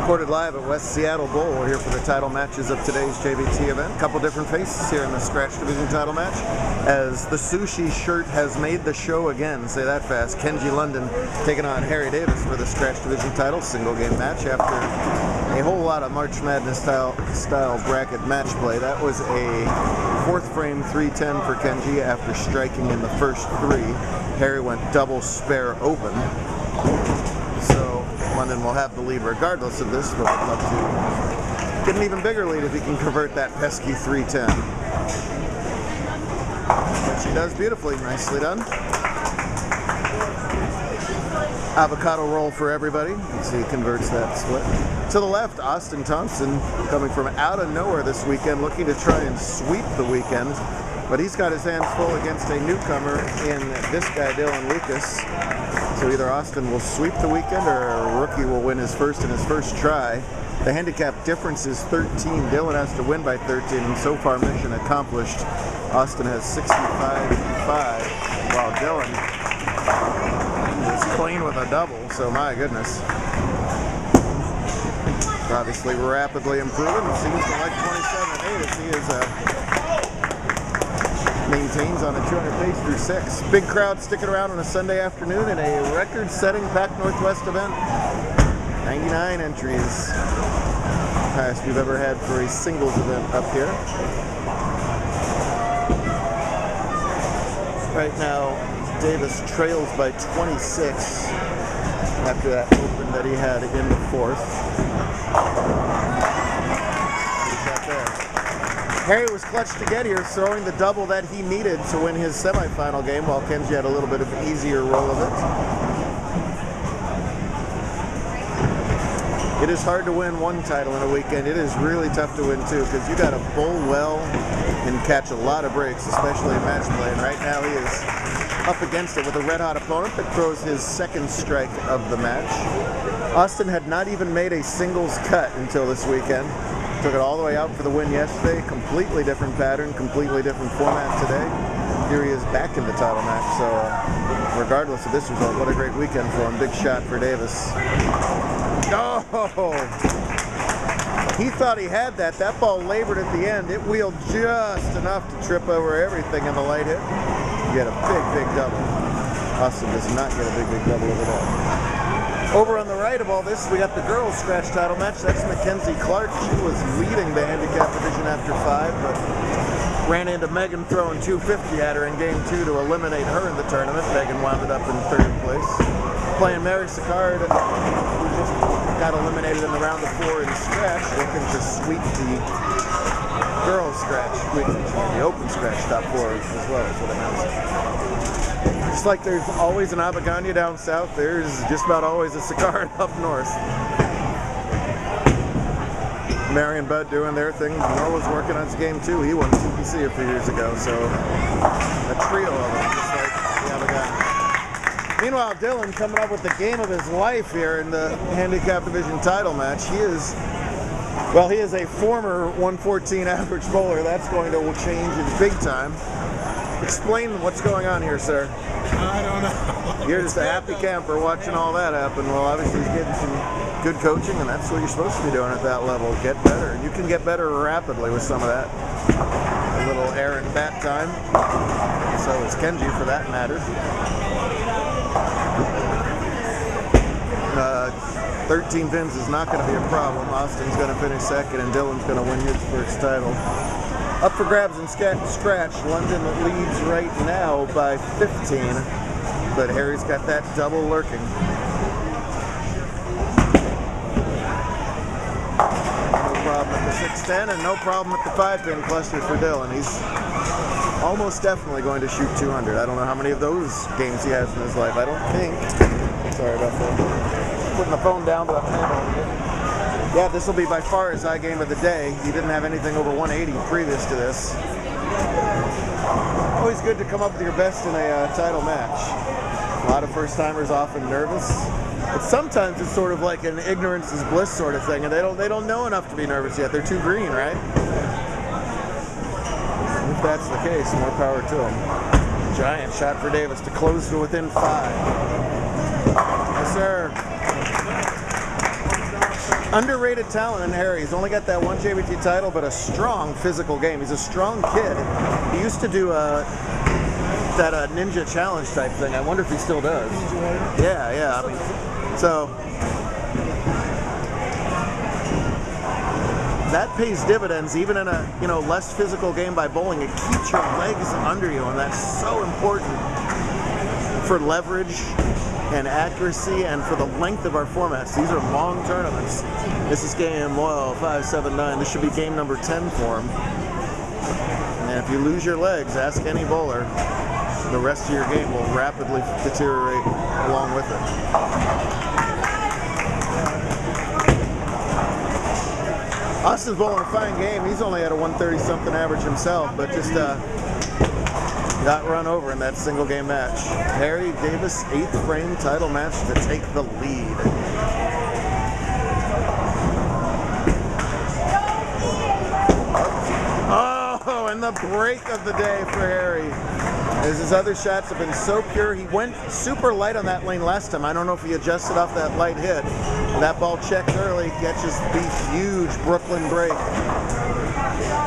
Recorded live at West Seattle Bowl. We're here for the title matches of today's JBT event. A couple different faces here in the Scratch Division title match, as the sushi shirt has made the show again. Say that fast. Kenji London taking on Harry Davis for the Scratch Division title single game match after a whole lot of March Madness style bracket match play. That was a fourth frame 310 for Kenji after striking in the first three. Harry went double spare open. So London will have the lead regardless of this, but would love to get an even bigger lead if he can convert that pesky 310. But she does beautifully, nicely done. Avocado roll for everybody. You can see he converts that split. To the left, Austin Thompson coming from out of nowhere this weekend, looking to try and sweep the weekend. But he's got his hands full against a newcomer in this guy, Dylan Lucas. So either Austin will sweep the weekend or a rookie will win his first in his first try. The handicap difference is 13. Dylan has to win by 13, and so far mission accomplished. Austin has 65-5, while Dylan is clean with a double, so my goodness. Obviously rapidly improving. It seems like 27-8 as he is maintains on a 200 pace through 6. Big crowd sticking around on a Sunday afternoon in a record-setting Pac Northwest event. 99 entries, highest we've ever had for a singles event up here. Right now, Davis trails by 26 after that open that he had in the fourth. Harry was clutch to get here, throwing the double that he needed to win his semifinal game, while Kenji had a little bit of an easier roll of it. It is hard to win one title in a weekend. It is really tough to win two, because you got to bowl well and catch a lot of breaks, especially in match play. And right now he is up against it with a red-hot opponent that throws his second strike of the match. Austin had not even made a singles cut until this weekend. Took it all the way out for the win yesterday. Completely different pattern, completely different format today. Here he is back in the title match. So regardless of this result, what a great weekend for him. Big shot for Davis. Oh! He thought he had that. That ball labored at the end. It wheeled just enough to trip over everything in the light hit. You get a big double. Austin does not get a big double over that. Over on the right of all this, we got the girls' scratch title match. That's Mackenzie Clark. She was leading the handicap division after 5, but ran into Megan throwing 250 at her in game 2 to eliminate her in the tournament. Megan wound up in 3rd place. Playing Mary Sicard, who just got eliminated in the round of 4 in scratch, looking to sweep the girls' scratch, the open scratch top 4 as well, is what announced. Just like there's always an Abagana down south, there's just about always a Sicard up north. Mary and Bud doing their thing. Noah's working on his game too. He won TPC a few years ago, so a trio of them, just like the Abagana. Meanwhile, Dylan coming up with the game of his life here in the handicap division title match. He is a former 114 average bowler. That's going to change in big time. Explain what's going on here, sir. I don't know. You're just a happy camper watching all that happen. Well, obviously he's getting some good coaching, and that's what you're supposed to be doing at that level. Get better. And you can get better rapidly with some of that. A little air and bat time. So is Kenji, for that matter. 13 pins is not going to be a problem. Austin's going to finish second, and Dylan's going to win his first title. Up for grabs and scratch. London leads right now by 15, but Harry's got that double lurking. No problem at the 610, and no problem at the 5-pin cluster for Dylan. He's almost definitely going to shoot 200. I don't know how many of those games he has in his life. I don't think. Sorry about that. Putting the phone down, but I'm handling it. Yeah, this will be by far his high game of the day. He didn't have anything over 180 previous to this. Always good to come up with your best in a title match. A lot of first-timers often nervous. But sometimes it's sort of like an ignorance is bliss sort of thing, and they don't know enough to be nervous yet. They're too green, right? If that's the case, more power to them. Giant shot for Davis to close to within 5. Yes, sir. Underrated talent in Harry. He's only got that one JBT title, but a strong physical game. He's a strong kid. He used to do that ninja challenge type thing. I wonder if he still does. Yeah. I mean, so that pays dividends even in a less physical game by bowling. It keeps your legs under you, and that's so important for leverage and accuracy and for the length of our formats. These are long tournaments. This is game 579. This should be game number 10 for him. And if you lose your legs, ask any bowler, the rest of your game will rapidly deteriorate along with it. Austin's bowling a fine game. He's only at a 130 something average himself, but just got run over in that single game match. Harry Davis 8th frame title match to take the lead. Oh, and the break of the day for Harry. As his other shots have been so pure. He went super light on that lane last time. I don't know if he adjusted off that light hit. That ball checked early, catches the huge Brooklyn break.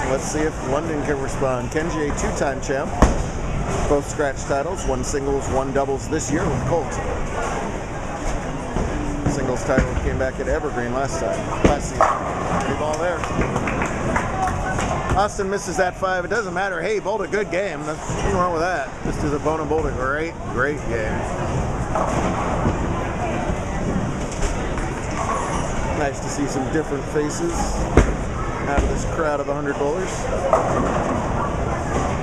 Let's see if London can respond. Kenji, a 2-time champ. Both scratch titles, 1 singles, 1 doubles this year with Colt. Singles title came back at Evergreen last season. Pretty ball there. Austin misses that 5. It doesn't matter. Hey, he bowled a good game. Nothing wrong with that. Just his opponent bowled a great game. Nice to see some different faces out of this crowd of 100 bowlers.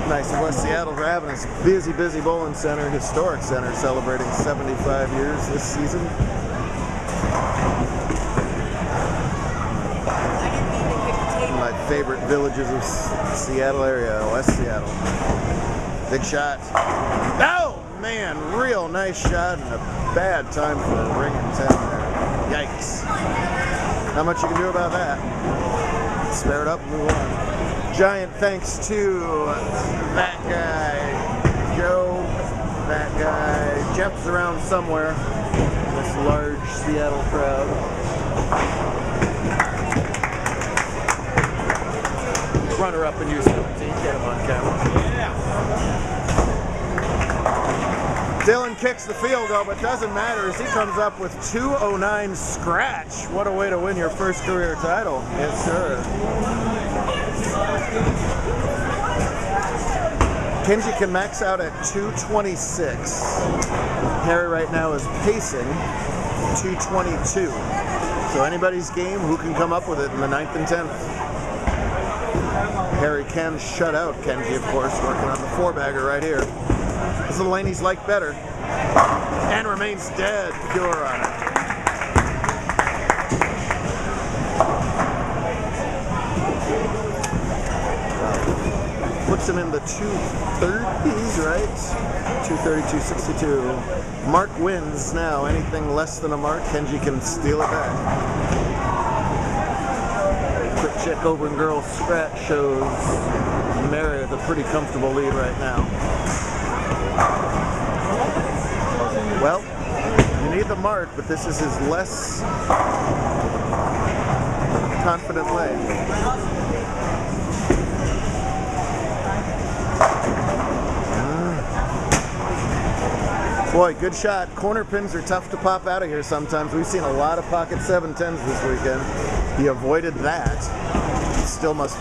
Nice in West Seattle for having this busy bowling center, historic center, celebrating 75 years this season. One of my favorite villages of Seattle area, West Seattle. Big shot. Oh man, real nice shot and a bad time for a ring and 10 there. Yikes. Not much you can do about that. Spare it up and move on. Giant thanks to that guy, Joe, that guy, Jeff's around somewhere in this large Seattle crowd. Runner-up in U17, get him on camera. Yeah. Dylan kicks the field goal, but doesn't matter as he comes up with 209 scratch. What a way to win your first career title. Yes, sir. Kenji can max out at 226. Harry right now is pacing 222. So anybody's game, who can come up with it in the 9th and 10th? Harry can shut out Kenji, of course, working on the 4-bagger right here. This is the lane he's liked better. And remains dead pure on it. Puts him in the 230s, right? 230, 262. Mark wins now. Anything less than a mark, Kenji can steal it back. Quick check over in girls scratch shows Mary with a pretty comfortable lead right now. Well, you need the mark, but this is his less confident lane. Boy, good shot. Corner pins are tough to pop out of here sometimes. We've seen a lot of pocket 710s this weekend. He avoided that. He still must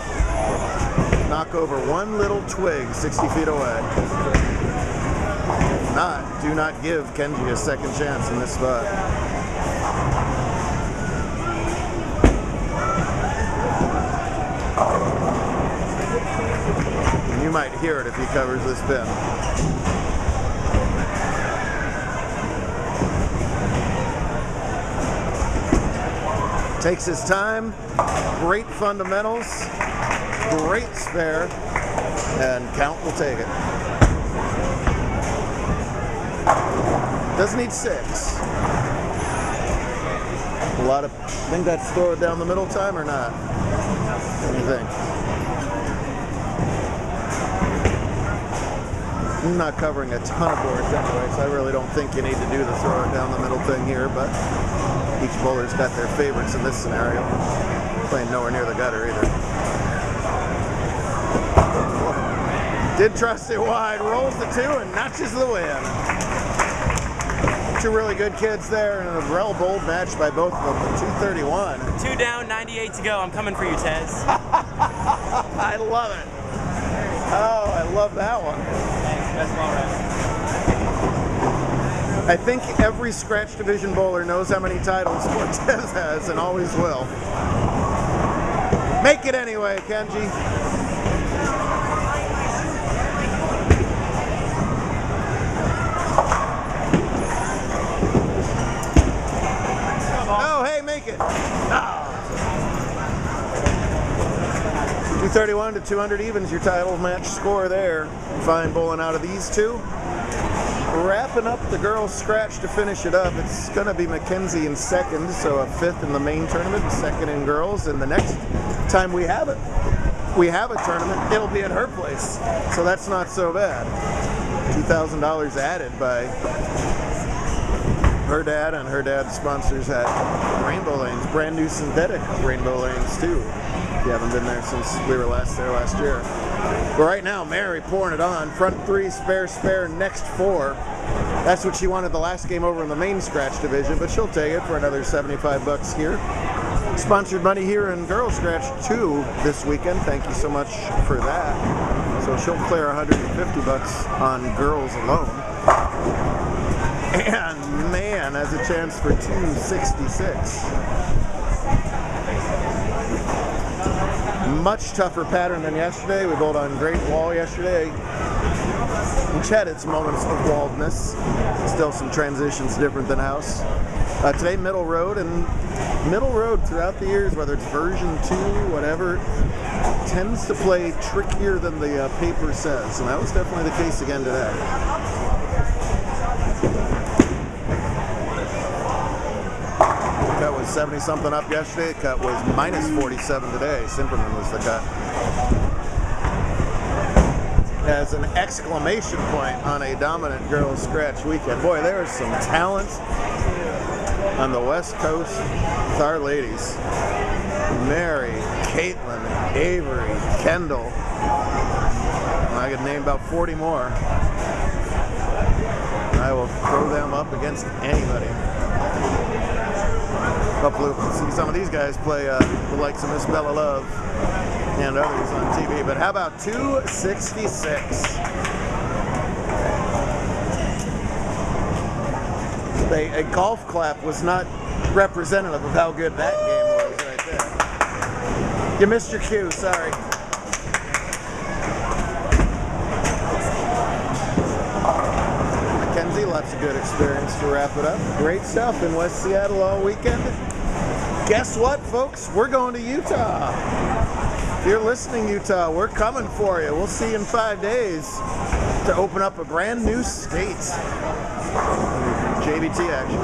knock over one little twig 60 feet away. If not, do not give Kenji a second chance in this spot. And you might hear it if he covers this pin. Takes his time, great fundamentals, great spare, and count will take it. Doesn't need 6. A lot of, think that's throw it down the middle time or not? What do you think? I'm not covering a ton of boards anyway, so I really don't think you need to do the throw it down the middle thing here, but Each bowler's got their favorites in this scenario. Playing nowhere near the gutter either. Did trust it wide, rolls the 2 and notches the win. Two really good kids there, and a real bold match by both of them. 231. 2 down, 98 to go. I'm coming for you, Tez. I love it. Oh, I love that one. I think every scratch division bowler knows how many titles Cortez has and always will. Make it anyway, Kenji. Oh, hey, make it. Ah. 231 to 200 evens your title match score there. Fine bowling out of these two. Wrapping up the girls' scratch to finish it up. It's going to be Mackenzie in second, so a 5th in the main tournament, 2nd in girls. And the next time we have a tournament, it'll be at her place. So that's not so bad. $2,000 added by her dad, and her dad sponsors at Rainbow Lanes, brand new synthetic Rainbow Lanes too. If you haven't been there since we were last year. But right now, Mary pouring it on. Front 3, spare, next 4. That's what she wanted the last game over in the main scratch division, but she'll take it for another 75 bucks here. Sponsored money here in Girls Scratch 2 this weekend. Thank you so much for that. So she'll clear 150 bucks on girls alone. And man has a chance for 266. Much tougher pattern than yesterday. We bowled on Great Wall yesterday, which had its moments of walledness. Still some transitions different than house. Today, Middle Road, and Middle Road throughout the years, whether it's version 2, whatever, tends to play trickier than the paper says, and that was definitely the case again today. Cut was 70 something up yesterday. Cut was minus 47 today. Simperman was the cut. As an exclamation point on a dominant girls scratch weekend. Boy, there is some talent on the West Coast with our ladies. Mary, Caitlin, Avery, Kendall. I could name about 40 more. I will throw them up against anybody. Hopefully we'll see some of these guys play the likes of Miss Bella Love and others on TV. But how about 266? A golf clap was not representative of how good that game was right there. You missed your cue, sorry. Mackenzie, lots of good experience to wrap it up. Great stuff in West Seattle all weekend. Guess what, folks? We're going to Utah. If you're listening, Utah, we're coming for you. We'll see you in 5 days to open up a brand new state. JBT action.